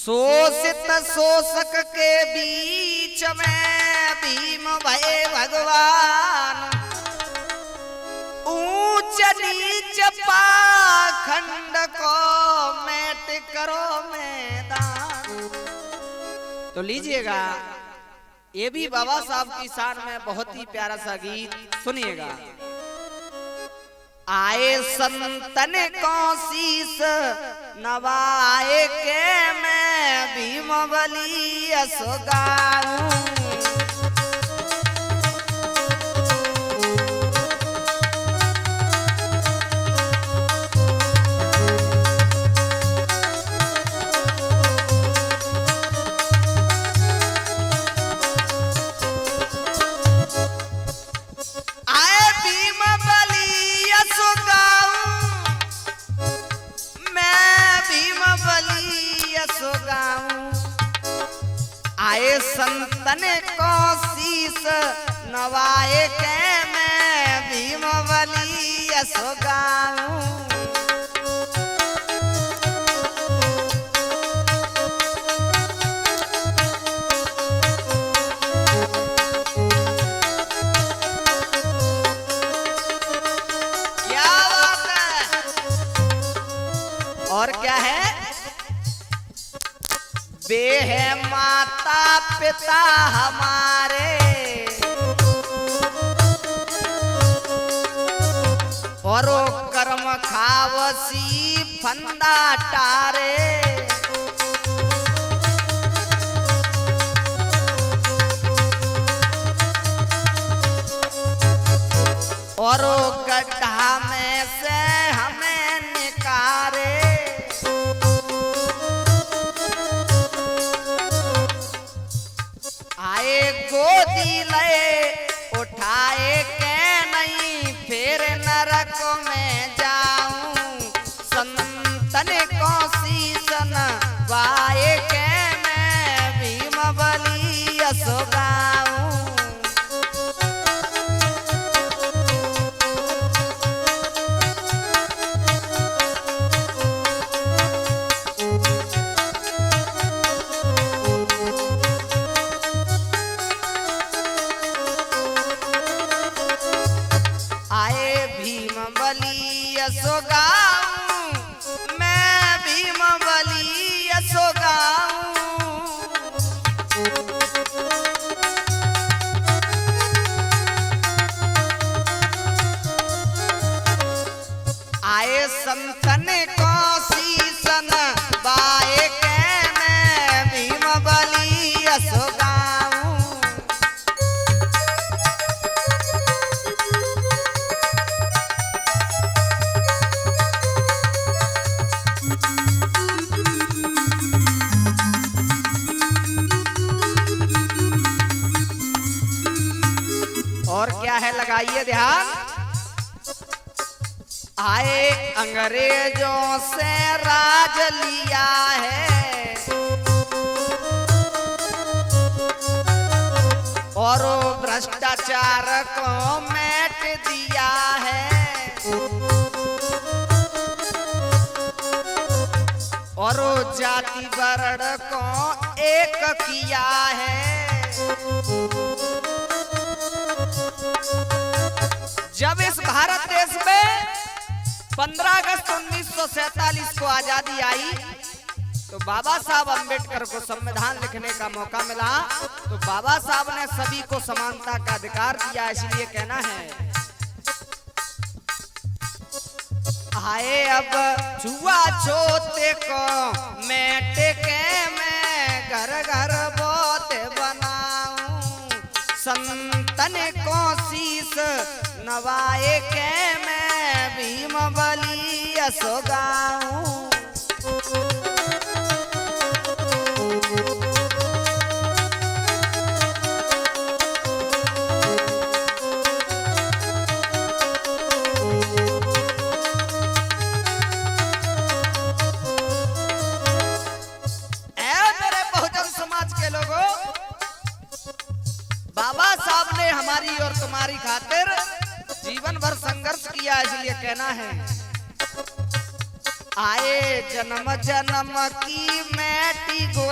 शोषित शोषक के बीच में भीम भये भगवान, ऊंच नीच पाखंड को मेट करो मैदान। तो लीजिएगा, ये भी बाबा साहब की शान में बहुत ही प्यारा सा गीत सुनिएगा। आए संतन को शीस नवाए के मैं भीम बली यश गाऊं। आए संतन को शीस नवाए के मैं भीम बली यश गाऊं। क्या बात है। और क्या है, वे है माता पिता हमारे, और कर्म खावसी फंदा टारे। और गड्ढा में से हमें निकारे। आए गोदी ले उठाए के नहीं, फिर नरक में जाऊं। संतन को शीस नवाए के मैं भीम बली यश गाऊं। यश गाऊं, मैं भीम बली यश गाऊं। आए संतन को शीस नवाए के मैं भीम बली यश गाऊं। और क्या है, लगाइए ध्यान। आए अंग्रेजों से राज लिया है, और भ्रष्टाचार को मेट दिया है। और जाति वर्ण को एक किया है। जब इस भारत देश में 15 अगस्त 1947 को आजादी आई, तो बाबा साहब अंबेडकर को संविधान लिखने का मौका मिला। तो बाबा साहब ने सभी को समानता का अधिकार दिया। इसलिए कहना है, आए अब छुआ छोटे को मेटे के मैं घर घर बोत बनाऊं। संतन को शीस नवाए के मैं भीम बली यश गाऊं। बाबा साहब ने हमारी और तुम्हारी खातिर जीवन भर संघर्ष किया। इसलिए कहना है, आए जन्म जन्म की मैटी गो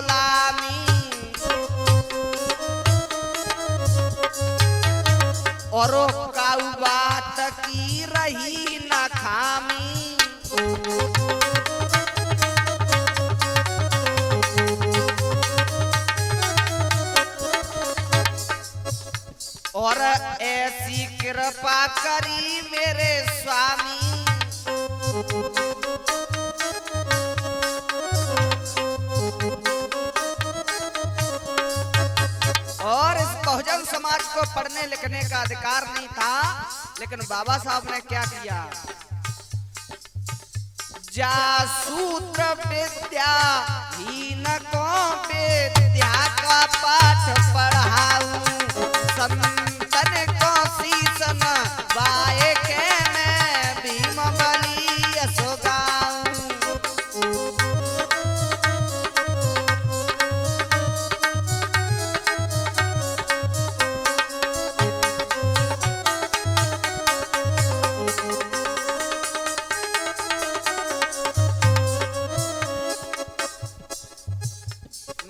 और काऊ बात की रही न खामी। और ऐसी कृपा करी मेरे स्वामी, और इस बहुजन समाज को पढ़ने लिखने का अधिकार नहीं था, लेकिन बाबा साहब ने क्या किया, जासूत्र विद्या हीन को विद्या का पाठ पढ़ाऊं, संतन को शीसन बाए के मैं भीम बली यसो गाऊं।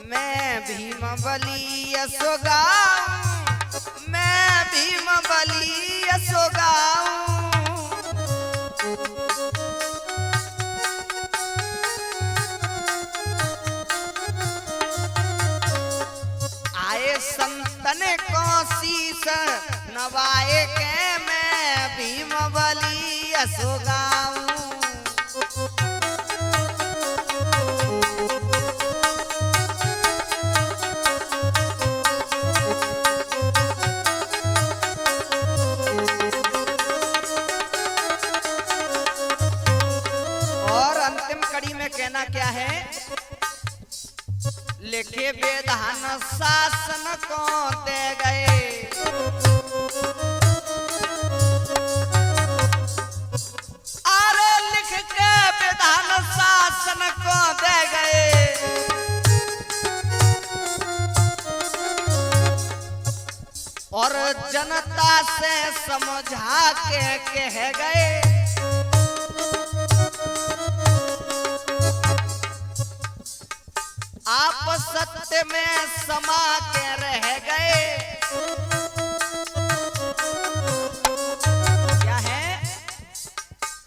मैं भीम बली यसो गाऊं, मैं भीम बली यसो गाऊं। आए संतन को शीस नवाए के मैं भीम बली यसो गाऊं। कहना क्या है, लिखे विधान शासन को दे गए, अरे लिख के विधान शासन को दे गए, और जनता से समझा के कह गए, आप सत्य में समा के रह गए। क्या है,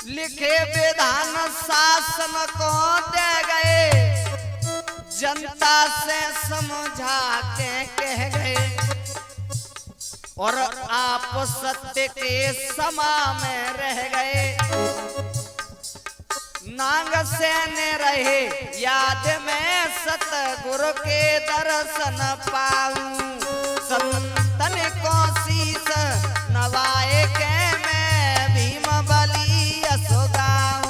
लिखे विधान शासन को दे गए, जनता से समझा के कह गए, और आप सत्य के समा में रह गए। नांग से न रहे याद में सतगुरु के दर्शन पाऊं, संतन को शीस नवाए के मैं भीम बली यसो गाऊं।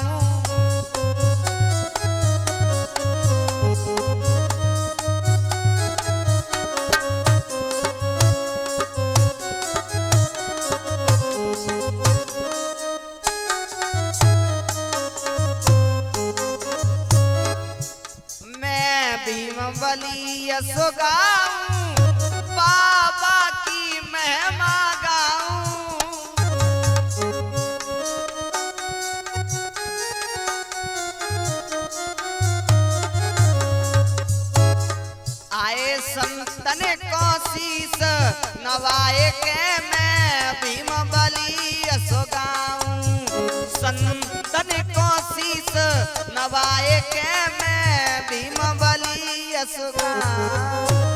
भीम बली यसो गाऊं, बाबा की महिमा गाऊं। आए संतन को शीस नवाए के मैं भीम बली यसो गाऊं, संतन को शीस नवाए के मैं भीम बली यसो गाऊं।